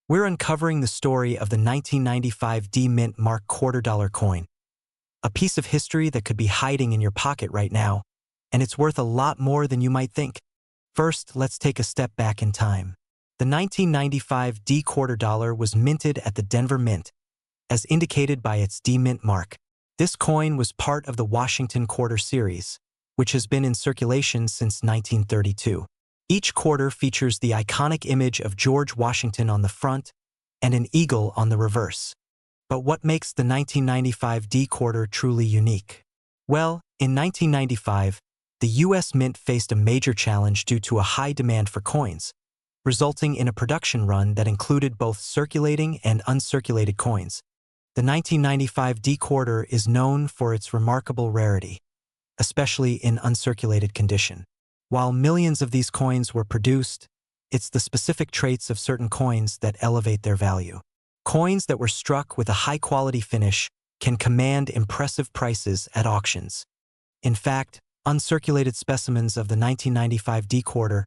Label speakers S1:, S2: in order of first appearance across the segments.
S1: We're uncovering the story of the 1995 D Mint Mark $2 coin, a piece of history that could be hiding in your pocket right now, and it's worth a lot more than you might think. First, let's take a step back in time. The 1995 D $2 was minted at the Denver Mint, as indicated by its D Mint mark. This coin was part of the Washington Quarter series, which has been in circulation since 1932. Each quarter features the iconic image of George Washington on the front and an eagle on the reverse. But what makes the 1995 D quarter truly unique? Well, in 1995, the U.S. Mint faced a major challenge due to a high demand for coins, resulting in a production run that included both circulating and uncirculated coins. The 1995 D quarter is known for its remarkable rarity, especially in uncirculated condition. While millions of these coins were produced, it's the specific traits of certain coins that elevate their value. Coins that were struck with a high-quality finish can command impressive prices at auctions. In fact, uncirculated specimens of the 1995 D quarter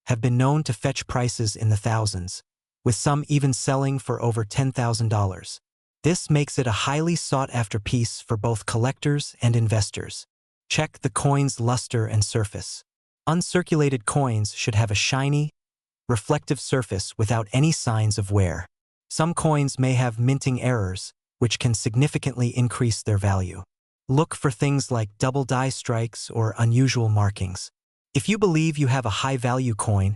S1: have been known to fetch prices in the thousands, with some even selling for over $10,000. This makes it a highly sought-after piece for both collectors and investors. Check the coin's luster and surface. Uncirculated coins should have a shiny, reflective surface without any signs of wear. Some coins may have minting errors, which can significantly increase their value. Look for things like double die strikes or unusual markings. If you believe you have a high-value coin,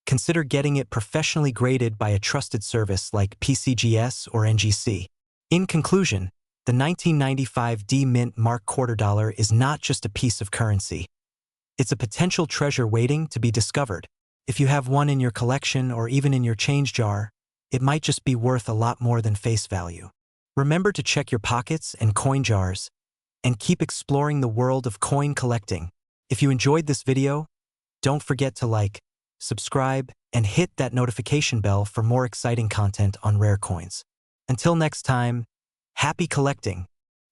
S1: consider getting it professionally graded by a trusted service like PCGS or NGC. In conclusion, the 1995 D Mint Mark $2 is not just a piece of currency. It's a potential treasure waiting to be discovered. If you have one in your collection or even in your change jar, it might just be worth a lot more than face value. Remember to check your pockets and coin jars, and keep exploring the world of coin collecting. If you enjoyed this video, don't forget to like, subscribe, and hit that notification bell for more exciting content on rare coins. Until next time, happy collecting!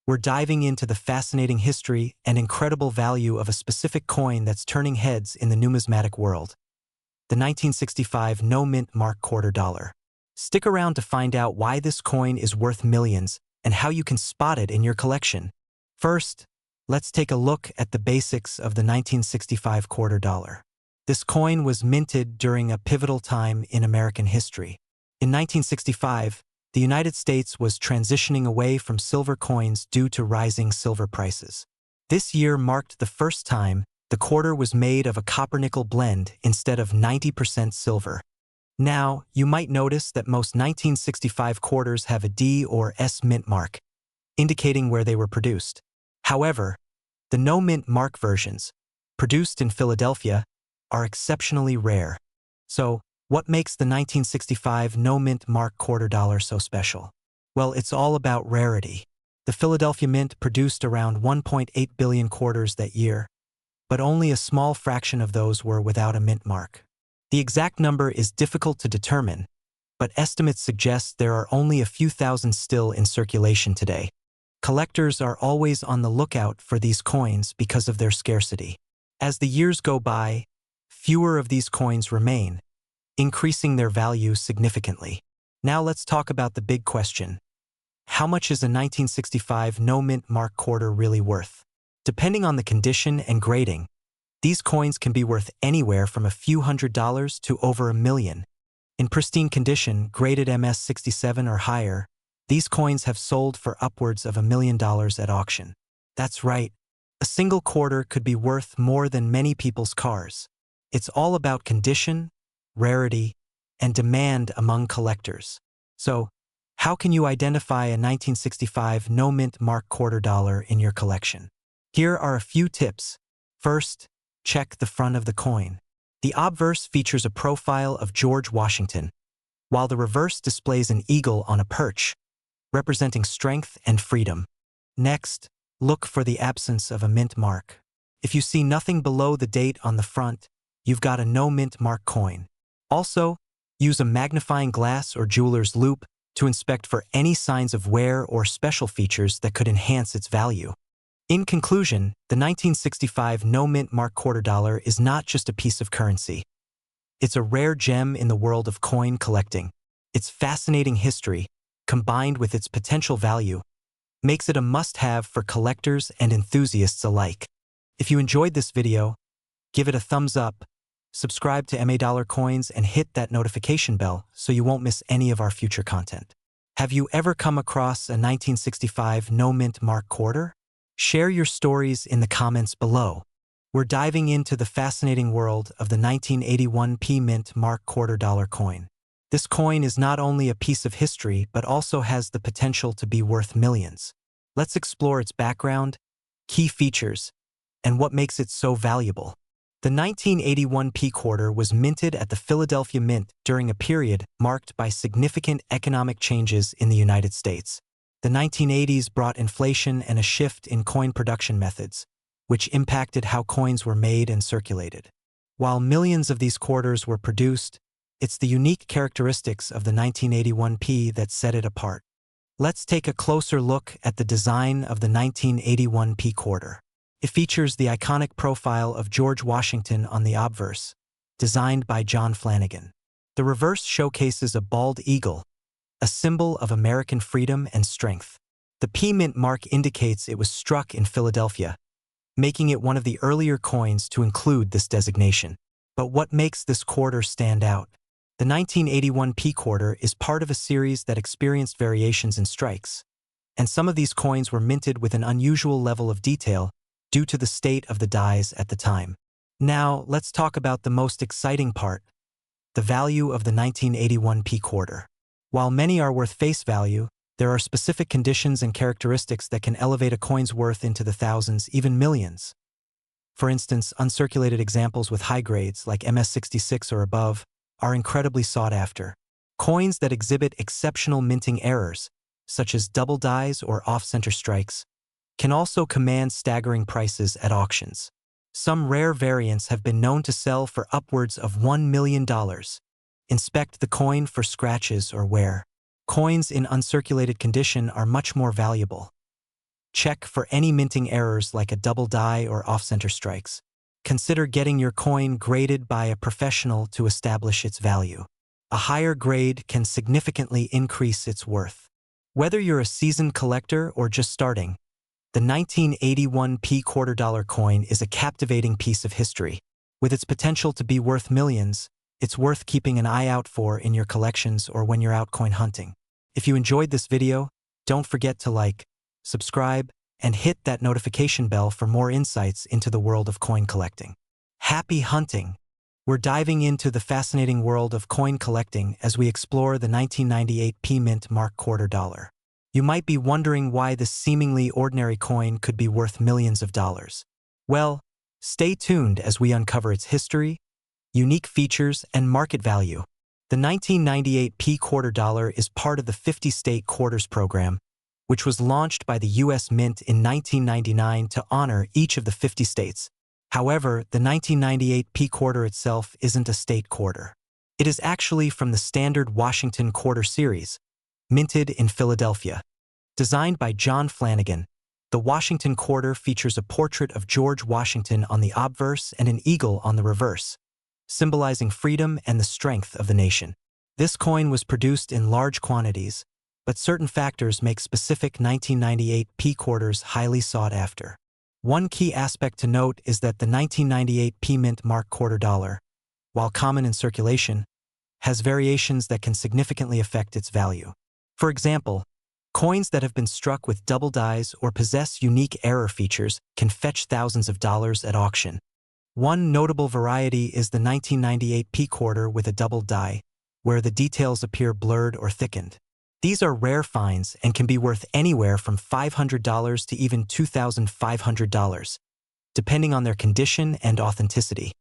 S1: We're diving into the fascinating history and incredible value of a specific coin that's turning heads in the numismatic world. The 1965 No Mint Mark $2. Stick around to find out why this coin is worth millions and how you can spot it in your collection. First, let's take a look at the basics of the 1965 $2. This coin was minted during a pivotal time in American history. In 1965, the United States was transitioning away from silver coins due to rising silver prices. This year marked the first time the quarter was made of a copper-nickel blend instead of 90% silver. Now, you might notice that most 1965 quarters have a D or S mint mark, indicating where they were produced. However, the no mint mark versions, produced in Philadelphia, are exceptionally rare. So, what makes the 1965 No Mint Mark $2 so special? Well, it's all about rarity. The Philadelphia Mint produced around 1.8 billion quarters that year, but only a small fraction of those were without a mint mark. The exact number is difficult to determine, but estimates suggest there are only a few thousand still in circulation today. Collectors are always on the lookout for these coins because of their scarcity. As the years go by, fewer of these coins remain, increasing their value significantly. Now let's talk about the big question. How much is a 1965 No Mint Mark $2 really worth? Depending on the condition and grading, these coins can be worth anywhere from a few $100s to over $1 million. In pristine condition, graded MS-67 or higher, these coins have sold for upwards of $1 million at auction. That's right, a single quarter could be worth more than many people's cars. It's all about condition, rarity, and demand among collectors. So, how can you identify a 1965 No Mint Mark $2 in your collection? Here are a few tips. First, check the front of the coin. The obverse features a profile of George Washington, while the reverse displays an eagle on a perch, representing strength and freedom. Next, look for the absence of a mint mark. If you see nothing below the date on the front, you've got a no mint mark coin. Also, use a magnifying glass or jeweler's loupe to inspect for any signs of wear or special features that could enhance its value. In conclusion, the 1965 No Mint Mark $2 is not just a piece of currency. It's a rare gem in the world of coin collecting. Its fascinating history, combined with its potential value, makes it a must-have for collectors and enthusiasts alike. If you enjoyed this video, give it a thumbs up, subscribe to MA Dollar Coins, and hit that notification bell so you won't miss any of our future content. Have you ever come across a 1965 no-mint mark quarter? Share your stories in the comments below. We're diving into the fascinating world of the 1981 Mint mark $quarter coin. This coin is not only a piece of history but also has the potential to be worth millions. Let's explore its background, key features, and what makes it so valuable. The 1981 quarter was minted at the Philadelphia Mint during a period marked by significant economic changes in the United States. The 1980s brought inflation and a shift in coin production methods, which impacted how coins were made and circulated. While millions of these quarters were produced, it's the unique characteristics of the 1981 that set it apart. Let's take a closer look at the design of the 1981 quarter. It features the iconic profile of George Washington on the obverse, designed by John Flanagan. The reverse showcases a bald eagle, a symbol of American freedom and strength. The Mint mark indicates it was struck in Philadelphia, making it one of the earlier coins to include this designation. But what makes this quarter stand out? The 1981 quarter is part of a series that experienced variations in strikes, and some of these coins were minted with an unusual level of detail due to the state of the dies at the time. Now, let's talk about the most exciting part, the value of the 1981 quarter. While many are worth face value, there are specific conditions and characteristics that can elevate a coin's worth into the thousands, even millions. For instance, uncirculated examples with high grades, like MS66 or above, are incredibly sought after. Coins that exhibit exceptional minting errors, such as double dies or off-center strikes, can also command staggering prices at auctions. Some rare variants have been known to sell for upwards of $1 million. Inspect the coin for scratches or wear. Coins in uncirculated condition are much more valuable. Check for any minting errors like a double die or off-center strikes. Consider getting your coin graded by a professional to establish its value. A higher grade can significantly increase its worth. Whether you're a seasoned collector or just starting, the 1981 $quarter coin is a captivating piece of history. With its potential to be worth millions, it's worth keeping an eye out for in your collections or when you're out coin hunting. If you enjoyed this video, don't forget to like, subscribe, and hit that notification bell for more insights into the world of coin collecting. Happy hunting! We're diving into the fascinating world of coin collecting as we explore the 1998 Mint mark $quarter. You might be wondering why this seemingly ordinary coin could be worth millions of dollars. Well, stay tuned as we uncover its history, unique features, and market value. The 1998 $quarter is part of the 50-state quarters program, which was launched by the U.S. Mint in 1999 to honor each of the 50 states. However, the 1998 quarter itself isn't a state quarter. It is actually from the standard Washington quarter series, minted in Philadelphia. Designed by John Flanagan, the Washington quarter features a portrait of George Washington on the obverse and an eagle on the reverse, symbolizing freedom and the strength of the nation. This coin was produced in large quantities, but certain factors make specific 1998 quarters highly sought after. One key aspect to note is that the 1998 Mint mark $quarter, while common in circulation, has variations that can significantly affect its value. For example, coins that have been struck with double dies or possess unique error features can fetch thousands of dollars at auction. One notable variety is the 1998 quarter with a double die, where the details appear blurred or thickened. These are rare finds and can be worth anywhere from $500 to even $2,500, depending on their condition and authenticity.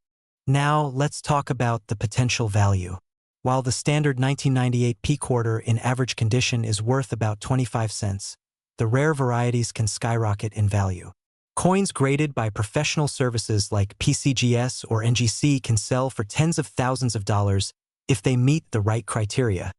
S1: Now, let's talk about the potential value. While the standard 1998 quarter in average condition is worth about 25 cents, the rare varieties can skyrocket in value. Coins graded by professional services like PCGS or NGC can sell for tens of thousands of dollars if they meet the right criteria.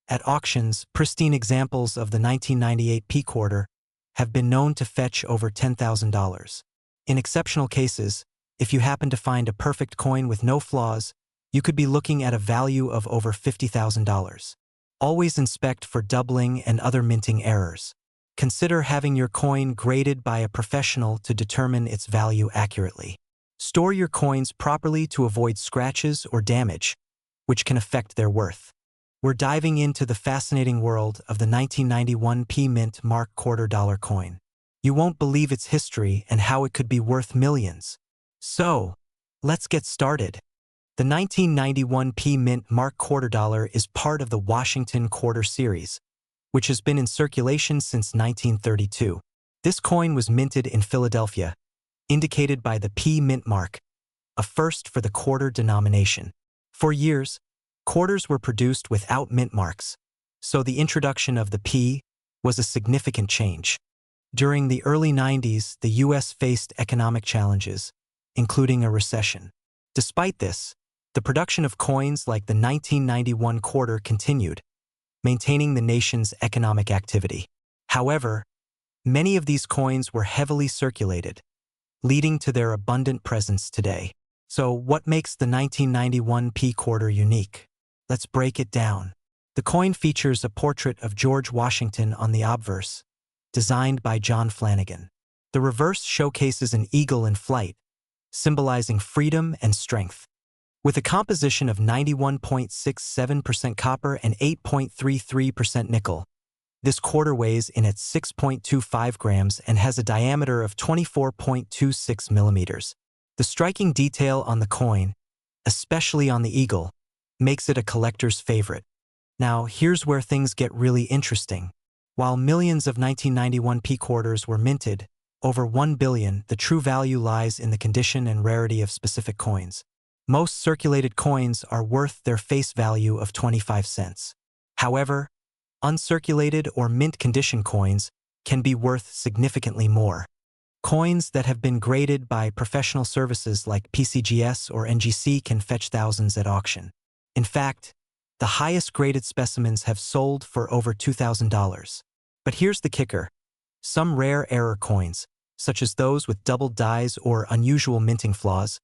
S1: At auctions, pristine examples of the 1998 quarter have been known to fetch over $10,000. In exceptional cases, if you happen to find a perfect coin with no flaws, you could be looking at a value of over $50,000. Always inspect for doubling and other minting errors. Consider having your coin graded by a professional to determine its value accurately. Store your coins properly to avoid scratches or damage, which can affect their worth. We're diving into the fascinating world of the 1991 Mint Mark $quarter coin. You won't believe its history and how it could be worth millions. So, let's get started. The 1991 Mint Mark $quarter is part of the Washington Quarter series, which has been in circulation since 1932. This coin was minted in Philadelphia, indicated by the P mint mark, a first for the quarter denomination. For years, quarters were produced without mint marks, so the introduction of the P was a significant change. During the early 90s, the U.S. faced economic challenges, including a recession. Despite this, the production of coins like the 1991 quarter continued, maintaining the nation's economic activity. However, many of these coins were heavily circulated, leading to their abundant presence today. So what makes the 1991 P quarter unique? Let's break it down. The coin features a portrait of George Washington on the obverse, designed by John Flanagan. The reverse showcases an eagle in flight, symbolizing freedom and strength. With a composition of 91.67% copper and 8.33% nickel, this quarter weighs in at 6.25 grams and has a diameter of 24.26 millimeters. The striking detail on the coin, especially on the eagle, makes it a collector's favorite. Now, here's where things get really interesting. While millions of 1991 P quarters were minted, over 1 billion, the true value lies in the condition and rarity of specific coins. Most circulated coins are worth their face value of 25 cents. However, uncirculated or mint condition coins can be worth significantly more. Coins that have been graded by professional services like PCGS or NGC can fetch thousands at auction. In fact, the highest graded specimens have sold for over $2,000. But here's the kicker. Some rare error coins, such as those with doubled dies or unusual minting flaws,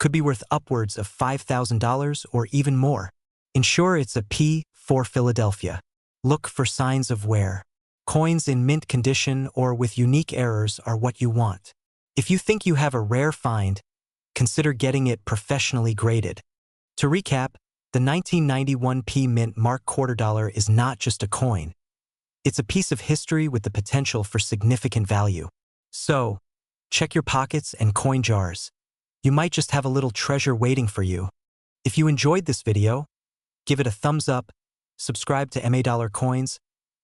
S1: could be worth upwards of $5,000 or even more. Ensure it's a P for Philadelphia. Look for signs of wear. Coins in mint condition or with unique errors are what you want. If you think you have a rare find, consider getting it professionally graded. To recap, the 1991 P Mint Mark $quarter is not just a coin. It's a piece of history with the potential for significant value. So, check your pockets and coin jars. You might just have a little treasure waiting for you. If you enjoyed this video, give it a thumbs up, subscribe to MA Coins,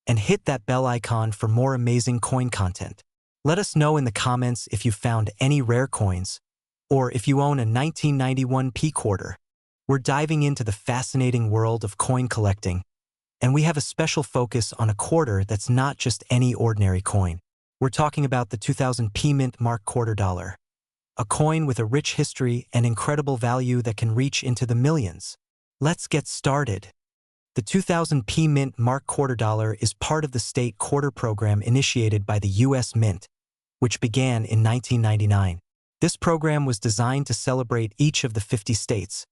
S1: and hit that bell icon for more amazing coin content. Let us know in the comments if you found any rare coins, or if you own a 1991 P quarter. We're diving into the fascinating world of coin collecting, and we have a special focus on a quarter that's not just any ordinary coin. We're talking about the 2000 P Mint Mark $quarter, a coin with a rich history and incredible value that can reach into the millions. Let's get started. The 2000 P Mint Mark $quarter is part of the state quarter program initiated by the U.S. Mint, which began in 1999. This program was designed to celebrate each of the 50 states,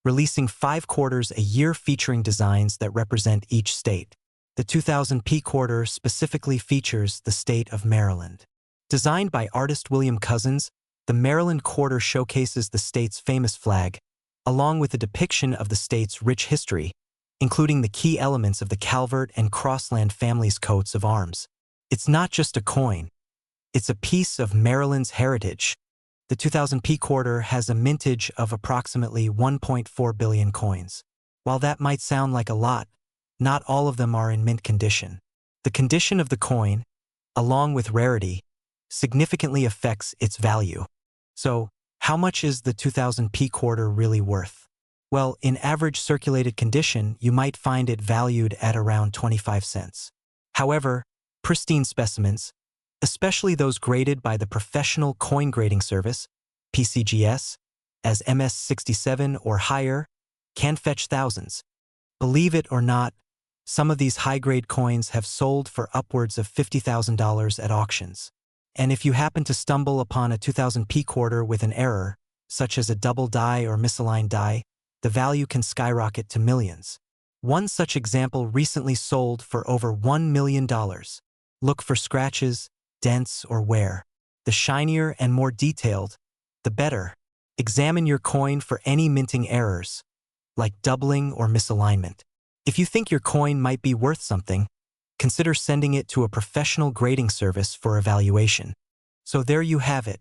S1: releasing 5 quarters a year featuring designs that represent each state. The 2000 P quarter specifically features the state of Maryland. Designed by artist William Cousins, the Maryland quarter showcases the state's famous flag, along with a depiction of the state's rich history, including the key elements of the Calvert and Crossland families' coats of arms. It's not just a coin. It's a piece of Maryland's heritage. The 2000 P quarter has a mintage of approximately 1.4 billion coins. While that might sound like a lot, not all of them are in mint condition. The condition of the coin, along with rarity, significantly affects its value. So, how much is the 2000 P quarter really worth? Well, in average circulated condition, you might find it valued at around 25 cents. However, pristine specimens, especially those graded by the Professional Coin Grading Service, PCGS, as MS67 or higher, can fetch thousands. Believe it or not, some of these high-grade coins have sold for upwards of $50,000 at auctions. And if you happen to stumble upon a 2000 P quarter with an error, such as a double die or misaligned die, the value can skyrocket to millions. One such example recently sold for over $1 million. Look for scratches, dents, or wear. The shinier and more detailed, the better. Examine your coin for any minting errors, like doubling or misalignment. If you think your coin might be worth something, consider sending it to a professional grading service for evaluation. So there you have it.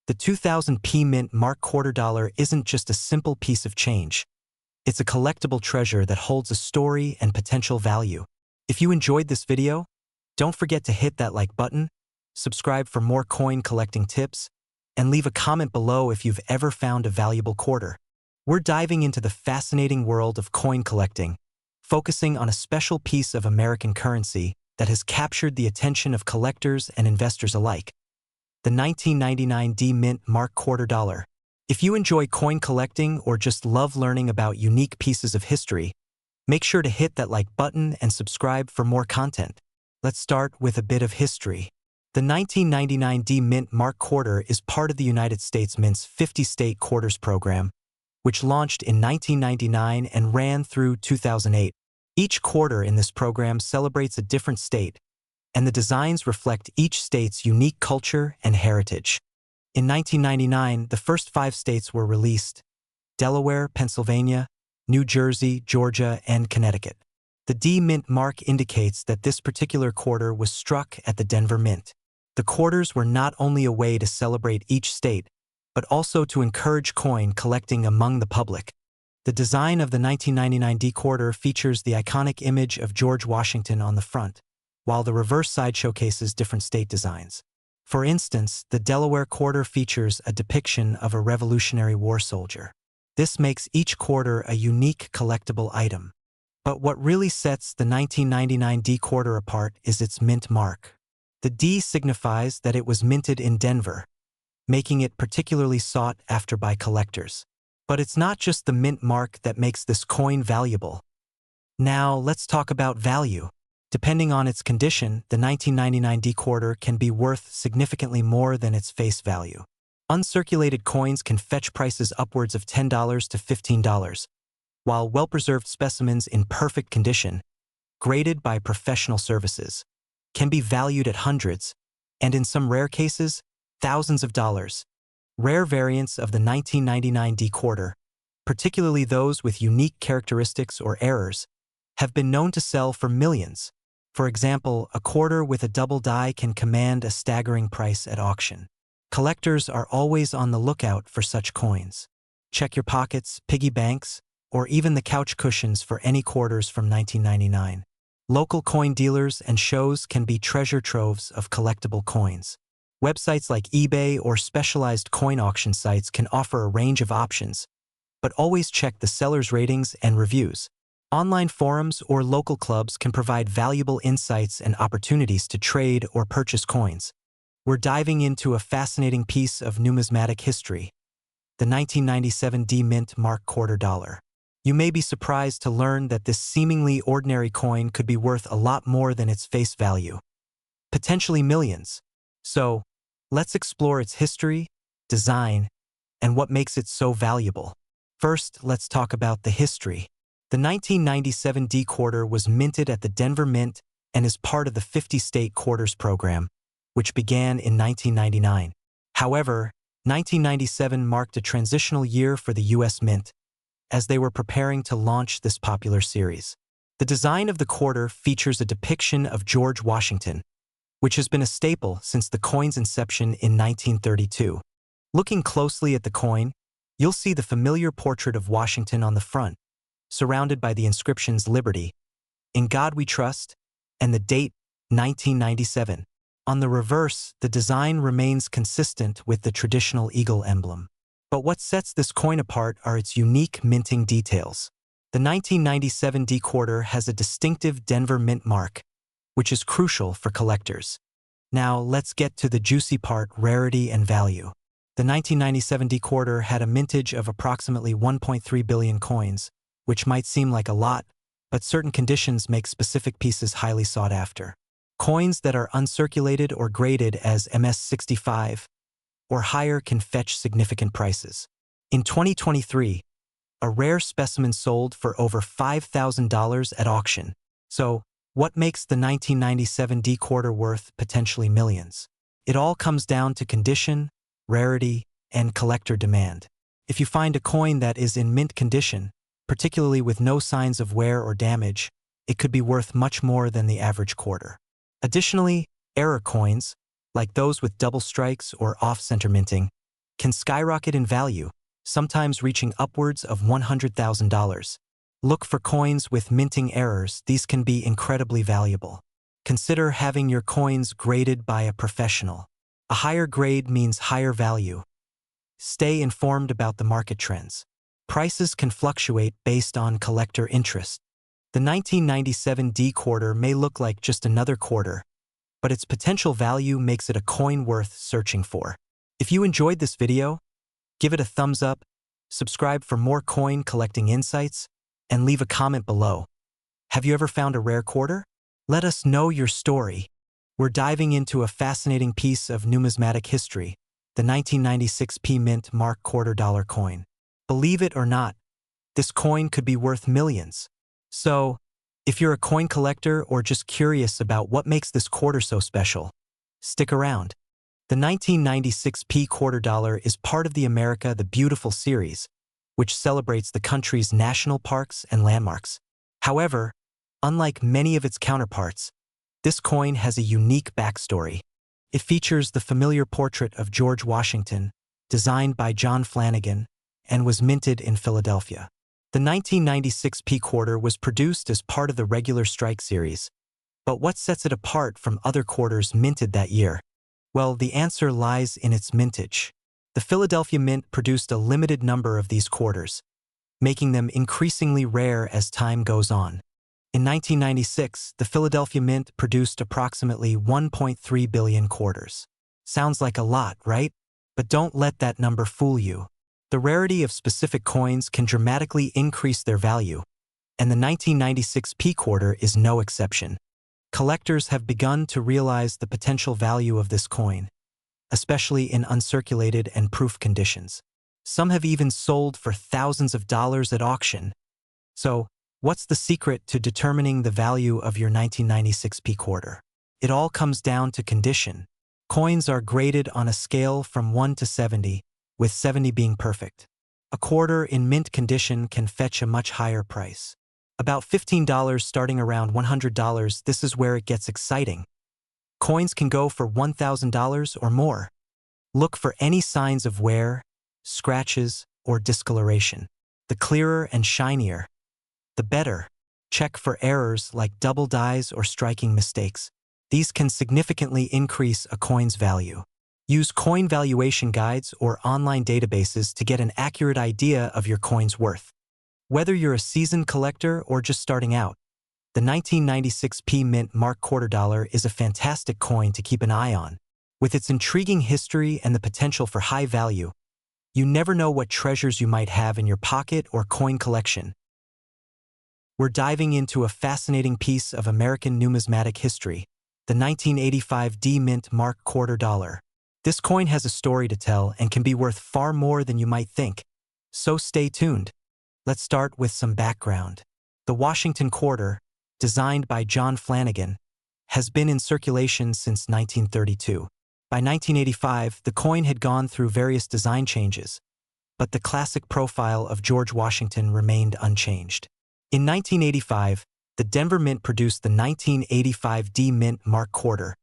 S1: The 2000p Mint Mark quarter dollar isn't just a simple piece of change. It's a collectible treasure that holds a story and potential value. If you enjoyed this video, don't forget to hit that like button, subscribe for more coin collecting tips, and leave a comment below if you've ever found a valuable quarter. We're diving into the fascinating world of coin collecting, focusing on a special piece of American currency that has captured the attention of collectors and investors alike: the 1999 D Mint Mark quarter dollar. If you enjoy coin collecting or just love learning about unique pieces of history, make sure to hit that like button and subscribe for more content. Let's start with a bit of history. The 1999 D Mint Mark quarter is part of the United States Mint's 50-state quarters program, which launched in 1999 and ran through 2008. Each quarter in this program celebrates a different state, and the designs reflect each state's unique culture and heritage. In 1999, the first 5 states were released: Delaware, Pennsylvania, New Jersey, Georgia, and Connecticut. The D Mint mark indicates that this particular quarter was struck at the Denver Mint. The quarters were not only a way to celebrate each state, but also to encourage coin collecting among the public. The design of the 1999 D quarter features the iconic image of George Washington on the front, while the reverse side showcases different state designs. For instance, the Delaware quarter features a depiction of a Revolutionary War soldier. This makes each quarter a unique collectible item. But what really sets the 1999 D quarter apart is its mint mark. The D signifies that it was minted in Denver, making it particularly sought after by collectors. But it's not just the mint mark that makes this coin valuable. Now, let's talk about value. Depending on its condition, the 1999 D quarter can be worth significantly more than its face value. Uncirculated coins can fetch prices upwards of $10 to $15, while well-preserved specimens in perfect condition, graded by professional services, can be valued at hundreds, and in some rare cases, thousands of dollars. Rare variants of the 1999 D quarter, particularly those with unique characteristics or errors, have been known to sell for millions. For example, a quarter with a double die can command a staggering price at auction. Collectors are always on the lookout for such coins. Check your pockets, piggy banks, or even the couch cushions for any quarters from 1999. Local coin dealers and shows can be treasure troves of collectible coins. Websites like eBay or specialized coin auction sites can offer a range of options, but always check the seller's ratings and reviews. Online forums or local clubs can provide valuable insights and opportunities to trade or purchase coins. We're diving into a fascinating piece of numismatic history: the 1997 D Mint Mark quarter dollar. You may be surprised to learn that this seemingly ordinary coin could be worth a lot more than its face value, potentially millions. So, let's explore its history, design, and what makes it so valuable. First, let's talk about the history. The 1997 D quarter was minted at the Denver Mint and is part of the 50-state quarters program, which began in 1999. However, 1997 marked a transitional year for the U.S. Mint, as they were preparing to launch this popular series. The design of the quarter features a depiction of George Washington, which has been a staple since the coin's inception in 1932. Looking closely at the coin, you'll see the familiar portrait of Washington on the front, surrounded by the inscriptions "Liberty," "In God We Trust," and the date 1997. On the reverse, the design remains consistent with the traditional eagle emblem. But what sets this coin apart are its unique minting details. The 1997 D quarter has a distinctive Denver Mint mark, which is crucial for collectors. Now, let's get to the juicy part: rarity and value. The 1997 D quarter had a mintage of approximately 1.3 billion coins, which might seem like a lot, but certain conditions make specific pieces highly sought after. Coins that are uncirculated or graded as MS-65 or higher can fetch significant prices. In 2023, A rare specimen sold for over $5,000 at auction. So, what makes the 1997 D quarter worth potentially millions? It all comes down to condition, rarity, and collector demand. If you find a coin that is in mint condition, particularly with no signs of wear or damage, it could be worth much more than the average quarter. Additionally, error coins, like those with double strikes or off-center minting, can skyrocket in value, sometimes reaching upwards of $100,000. Look for coins with minting errors. These can be incredibly valuable. Consider having your coins graded by a professional. A higher grade means higher value. Stay informed about the market trends. Prices can fluctuate based on collector interest. The 1997 D quarter may look like just another quarter, but its potential value makes it a coin worth searching for. If you enjoyed this video, give it a thumbs up, subscribe for more coin collecting insights, and leave a comment below. Have you ever found a rare quarter? Let us know your story. We're diving into a fascinating piece of numismatic history, the 1996 P Mint Mark quarter-dollar coin. Believe it or not, this coin could be worth millions. So, if you're a coin collector or just curious about what makes this quarter so special, stick around. The 1996 P quarter-dollar is part of the America the Beautiful series, which celebrates the country's national parks and landmarks. However, unlike many of its counterparts, this coin has a unique backstory. It features the familiar portrait of George Washington, designed by John Flanagan, and was minted in Philadelphia. The 1996 P quarter was produced as part of the regular strike series, but what sets it apart from other quarters minted that year? Well, the answer lies in its mintage. The Philadelphia Mint produced a limited number of these quarters, making them increasingly rare as time goes on. In 1996, the Philadelphia Mint produced approximately 1.3 billion quarters. Sounds like a lot, right? But don't let that number fool you. The rarity of specific coins can dramatically increase their value, and the 1996 P quarter is no exception. Collectors have begun to realize the potential value of this coin, especially in uncirculated and proof conditions. Some have even sold for thousands of dollars at auction. So, what's the secret to determining the value of your 1996 P quarter? It all comes down to condition. Coins are graded on a scale from 1 to 70, with 70 being perfect. A quarter in mint condition can fetch a much higher price. About $15 starting around $100, this is where it gets exciting. Coins can go for $1,000 or more. Look for any signs of wear, scratches, or discoloration. The clearer and shinier, the better. Check for errors like double dies or striking mistakes. These can significantly increase a coin's value. Use coin valuation guides or online databases to get an accurate idea of your coin's worth. Whether you're a seasoned collector or just starting out, the 1996 P Mint Mark quarter-dollar is a fantastic coin to keep an eye on. With its intriguing history and the potential for high value, you never know what treasures you might have in your pocket or coin collection. We're diving into a fascinating piece of American numismatic history, the 1985 D Mint Mark quarter-dollar. This coin has a story to tell and can be worth far more than you might think, so stay tuned. Let's start with some background. The Washington quarter, designed by John Flanagan, has been in circulation since 1932. By 1985, the coin had gone through various design changes, but the classic profile of George Washington remained unchanged. In 1985, the Denver Mint produced the 1985 D Mint Mark quarter,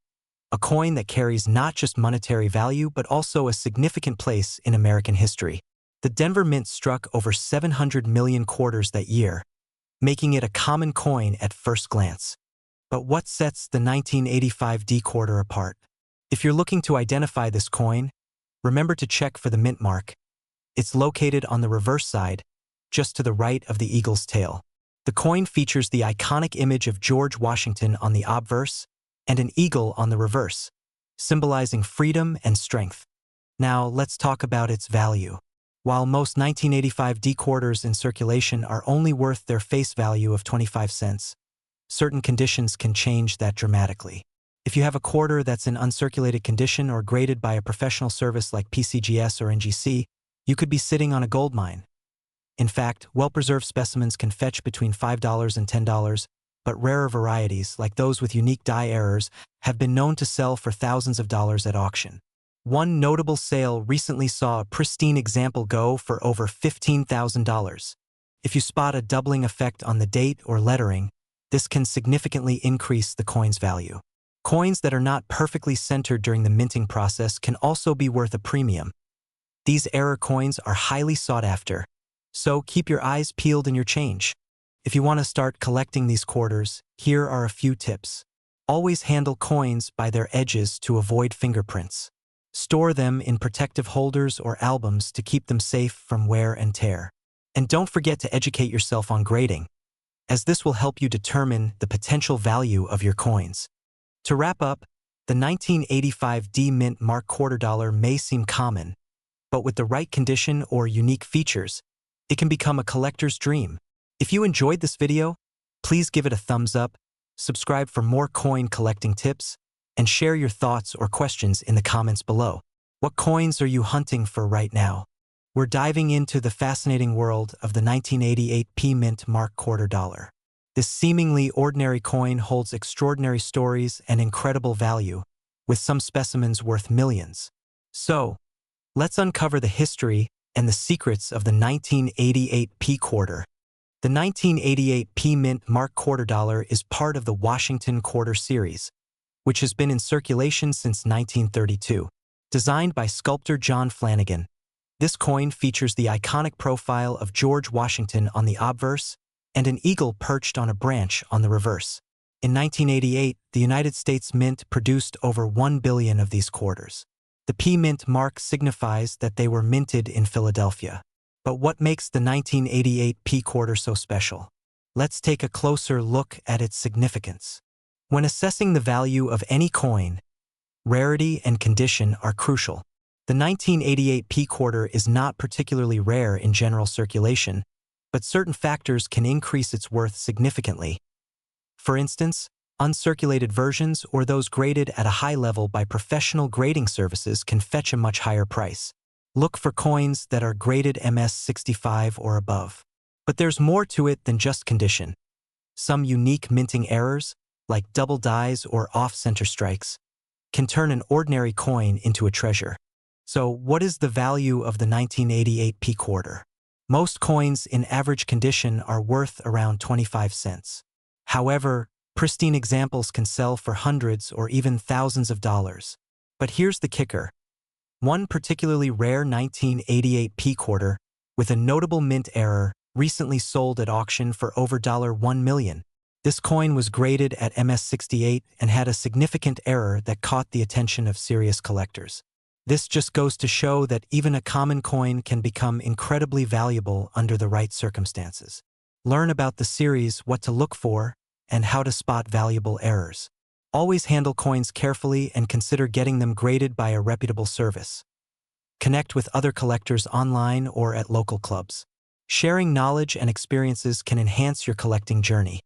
S1: a coin that carries not just monetary value but also a significant place in American history. The Denver Mint struck over 700 million quarters that year, making it a common coin at first glance. But what sets the 1985 D quarter apart? If you're looking to identify this coin, remember to check for the mint mark. It's located on the reverse side, just to the right of the eagle's tail. The coin features the iconic image of George Washington on the obverse and an eagle on the reverse, symbolizing freedom and strength. Now, let's talk about its value. While most 1985 D quarters in circulation are only worth their face value of 25 cents, certain conditions can change that dramatically. If you have a quarter that's in uncirculated condition or graded by a professional service like PCGS or NGC, you could be sitting on a gold mine. In fact, well-preserved specimens can fetch between $5 and $10, but rarer varieties, like those with unique die errors, have been known to sell for thousands of dollars at auction. One notable sale recently saw a pristine example go for over $15,000. If you spot a doubling effect on the date or lettering, this can significantly increase the coin's value. Coins that are not perfectly centered during the minting process can also be worth a premium. These error coins are highly sought after, so keep your eyes peeled in your change. If you want to start collecting these quarters, here are a few tips. Always handle coins by their edges to avoid fingerprints. Store them in protective holders or albums to keep them safe from wear and tear. And don't forget to educate yourself on grading, as this will help you determine the potential value of your coins. To wrap up, the 1985 D Mint Mark quarter dollar may seem common, but with the right condition or unique features, it can become a collector's dream. If you enjoyed this video, please give it a thumbs up, subscribe for more coin collecting tips, and share your thoughts or questions in the comments below. What coins are you hunting for right now? We're diving into the fascinating world of the 1988 P Mint Mark quarter dollar. This seemingly ordinary coin holds extraordinary stories and incredible value, with some specimens worth millions. So, let's uncover the history and the secrets of the 1988 P quarter. The 1988 P Mint Mark quarter dollar is part of the Washington Quarter series, which has been in circulation since 1932. Designed by sculptor John Flanagan, this coin features the iconic profile of George Washington on the obverse and an eagle perched on a branch on the reverse. In 1988, the United States Mint produced over 1 billion of these quarters. The P Mint mark signifies that they were minted in Philadelphia. But what makes the 1988 P quarter so special? Let's take a closer look at its significance. When assessing the value of any coin, rarity and condition are crucial. The 1988 P quarter is not particularly rare in general circulation, but certain factors can increase its worth significantly. For instance, uncirculated versions or those graded at a high level by professional grading services can fetch a much higher price. Look for coins that are graded MS65 or above. But there's more to it than just condition. Some unique minting errors, like double dies or off-center strikes, can turn an ordinary coin into a treasure. So what is the value of the 1988 P quarter? Most coins in average condition are worth around 25 cents. However, pristine examples can sell for hundreds or even thousands of dollars. But here's the kicker. One particularly rare 1988 P quarter, with a notable mint error, recently sold at auction for over $1 million. This coin was graded at MS68 and had a significant error that caught the attention of serious collectors. This just goes to show that even a common coin can become incredibly valuable under the right circumstances. Learn about the series, what to look for, and how to spot valuable errors. Always handle coins carefully and consider getting them graded by a reputable service. Connect with other collectors online or at local clubs. Sharing knowledge and experiences can enhance your collecting journey.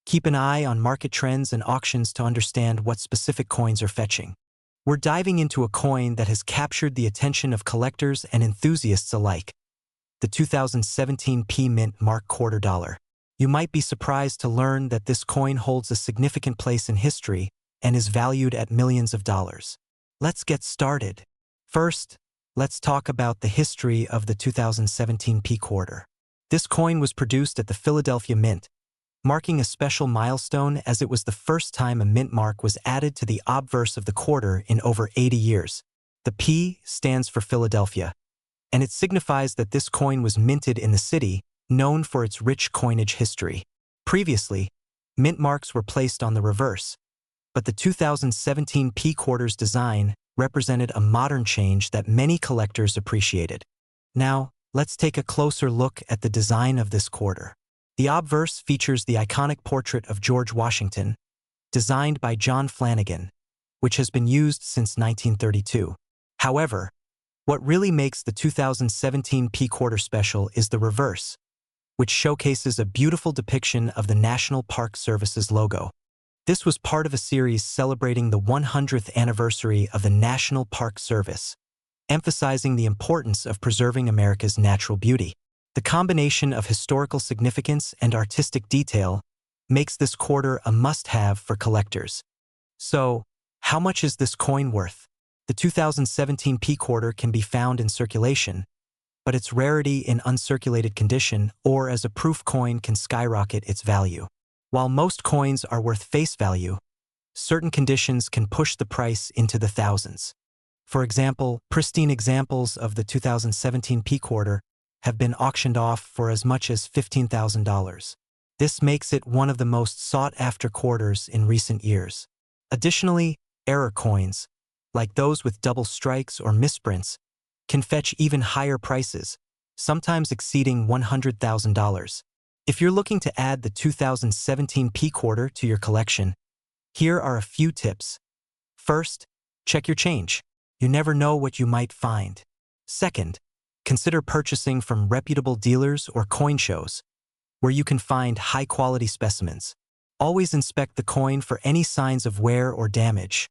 S1: Keep an eye on market trends and auctions to understand what specific coins are fetching. We're diving into a coin that has captured the attention of collectors and enthusiasts alike, the 2017 P Mint Mark quarter dollar. You might be surprised to learn that this coin holds a significant place in history and is valued at millions of dollars. Let's get started. First, let's talk about the history of the 2017 P quarter. This coin was produced at the Philadelphia Mint, marking a special milestone as it was the first time a mint mark was added to the obverse of the quarter in over 80 years. The P stands for Philadelphia, and it signifies that this coin was minted in the city, known for its rich coinage history. Previously, mint marks were placed on the reverse, but the 2017 P quarter's design represented a modern change that many collectors appreciated. Now, let's take a closer look at the design of this quarter. The obverse features the iconic portrait of George Washington, designed by John Flanagan, which has been used since 1932. However, what really makes the 2017 P quarter special is the reverse, which showcases a beautiful depiction of the National Park Service's logo. This was part of a series celebrating the 100th anniversary of the National Park Service, emphasizing the importance of preserving America's natural beauty. The The combination of historical significance and artistic detail makes this quarter a must-have for collectors. So, how much is this coin worth? The 2017 P quarter can be found in circulation, but its rarity in uncirculated condition or as a proof coin can skyrocket its value. While most coins are worth face value, certain conditions can push the price into the thousands. For example, pristine examples of the 2017 P quarter have been auctioned off for as much as $15,000. This makes it one of the most sought-after quarters in recent years. Additionally, error coins, like those with double strikes or misprints, can fetch even higher prices, sometimes exceeding $100,000. If you're looking to add the 2017 P quarter to your collection, here are a few tips. First, check your change. You never know what you might find. Second, consider purchasing from reputable dealers or coin shows, where you can find high-quality specimens. Always inspect the coin for any signs of wear or damage,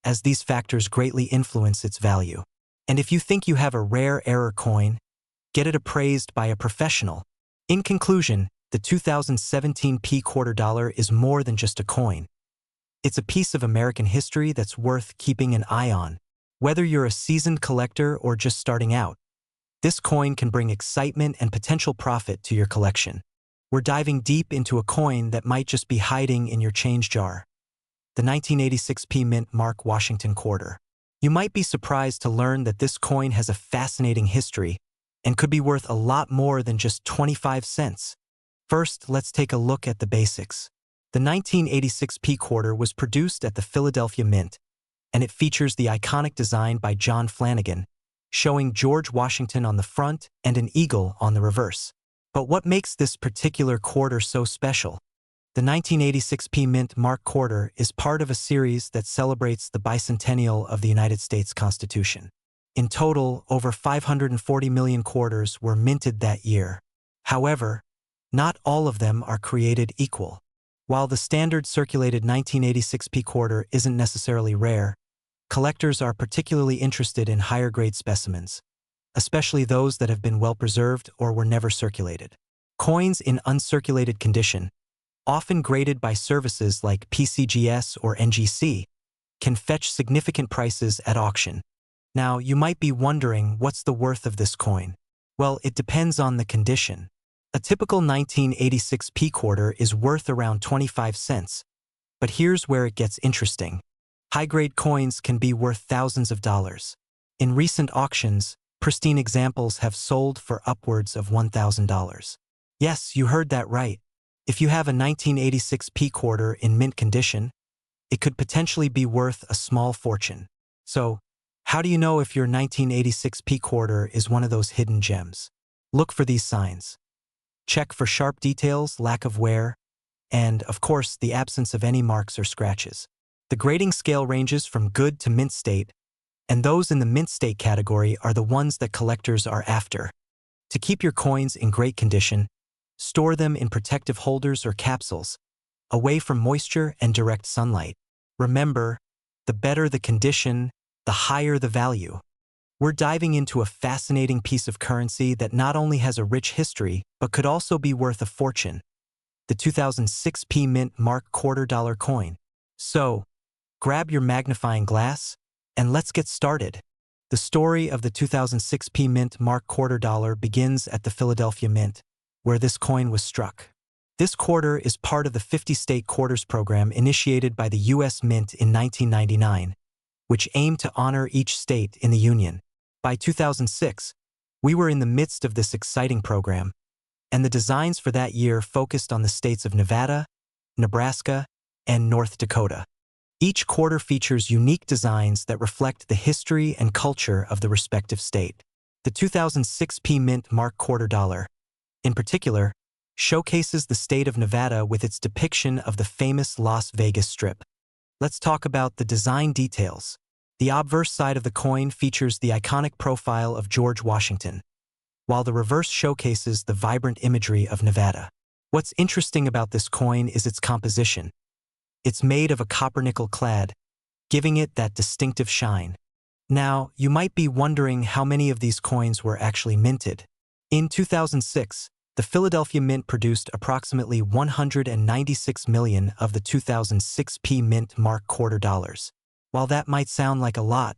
S1: as these factors greatly influence its value. And if you think you have a rare error coin, get it appraised by a professional. In conclusion, the 2017 P quarter dollar is more than just a coin. It's a piece of American history that's worth keeping an eye on. Whether you're a seasoned collector or just starting out, this coin can bring excitement and potential profit to your collection. We're diving deep into a coin that might just be hiding in your change jar. The 1986 P Mint Mark Washington quarter. You might be surprised to learn that this coin has a fascinating history and could be worth a lot more than just 25 cents. First, let's take a look at the basics. The 1986 P quarter was produced at the Philadelphia Mint, and it features the iconic design by John Flanagan, showing George Washington on the front and an eagle on the reverse. But what makes this particular quarter so special? The 1986 P Mint Mark quarter is part of a series that celebrates the bicentennial of the United States Constitution. In total, over 540 million quarters were minted that year. However, not all of them are created equal. While the standard circulated 1986 P quarter isn't necessarily rare, collectors are particularly interested in higher-grade specimens, especially those that have been well-preserved or were never circulated. Coins in uncirculated condition, often graded by services like PCGS or NGC, can fetch significant prices at auction. Now, you might be wondering, what's the worth of this coin? Well, it depends on the condition. A typical 1986 P quarter is worth around 25 cents, but here's where it gets interesting. High-grade coins can be worth thousands of dollars. In recent auctions, pristine examples have sold for upwards of $1,000. Yes, you heard that right. If you have a 1986 P quarter in mint condition, it could potentially be worth a small fortune. So, how do you know if your 1986 P quarter is one of those hidden gems? Look for these signs. Check for sharp details, lack of wear, and, of course, the absence of any marks or scratches. The grading scale ranges from good to mint state, and those in the mint state category are the ones that collectors are after. To keep your coins in great condition, store them in protective holders or capsules, away from moisture and direct sunlight. Remember, the better the condition, the higher the value. We're diving into a fascinating piece of currency that not only has a rich history, but could also be worth a fortune. The 2006 P Mint Mark quarter dollar coin. So, grab your magnifying glass, and let's get started. The story of the 2006 P Mint Mark quarter dollar begins at the Philadelphia Mint, where this coin was struck. This quarter is part of the 50-state quarters program initiated by the U.S. Mint in 1999, which aimed to honor each state in the Union. By 2006, we were in the midst of this exciting program, and the designs for that year focused on the states of Nevada, Nebraska, and North Dakota. Each quarter features unique designs that reflect the history and culture of the respective state. The 2006 P Mint Mark quarter dollar, in particular, showcases the state of Nevada with its depiction of the famous Las Vegas Strip. Let's talk about the design details. The obverse side of the coin features the iconic profile of George Washington, while the reverse showcases the vibrant imagery of Nevada. What's interesting about this coin is its composition. It's made of a copper-nickel clad, giving it that distinctive shine. Now, you might be wondering how many of these coins were actually minted. In 2006, the Philadelphia Mint produced approximately 196 million of the 2006 Mint mark quarter dollars. While that might sound like a lot,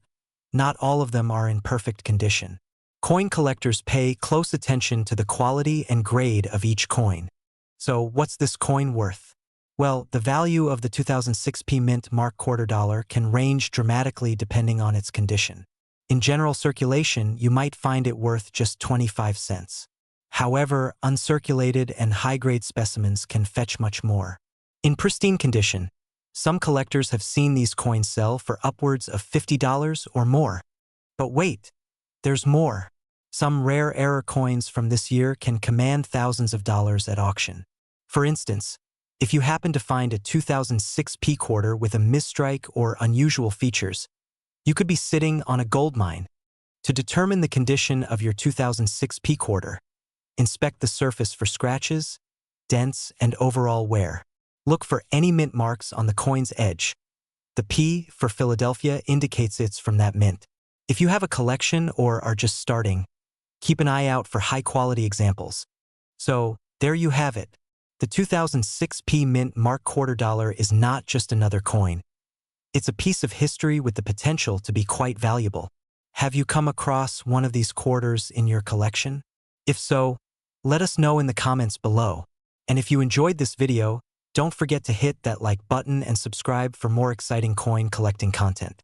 S1: not all of them are in perfect condition. Coin collectors pay close attention to the quality and grade of each coin. So what's this coin worth? Well, the value of the 2006 Mint mark quarter dollar can range dramatically depending on its condition. In general circulation, you might find it worth just 25 cents. However, uncirculated and high-grade specimens can fetch much more. In pristine condition, some collectors have seen these coins sell for upwards of $50 or more. But wait, there's more. Some rare error coins from this year can command thousands of dollars at auction. For instance, if you happen to find a 2006 quarter with a misstrike or unusual features, you could be sitting on a gold mine. To determine the condition of your 2006 quarter, inspect the surface for scratches, dents, and overall wear. Look for any mint marks on the coin's edge. The P for Philadelphia indicates it's from that mint. If you have a collection or are just starting, keep an eye out for high-quality examples. So, there you have it. The 2006 Mint mark quarter dollar is not just another coin. It's a piece of history with the potential to be quite valuable. Have you come across one of these quarters in your collection? If so, let us know in the comments below. And if you enjoyed this video, don't forget to hit that like button and subscribe for more exciting coin collecting content.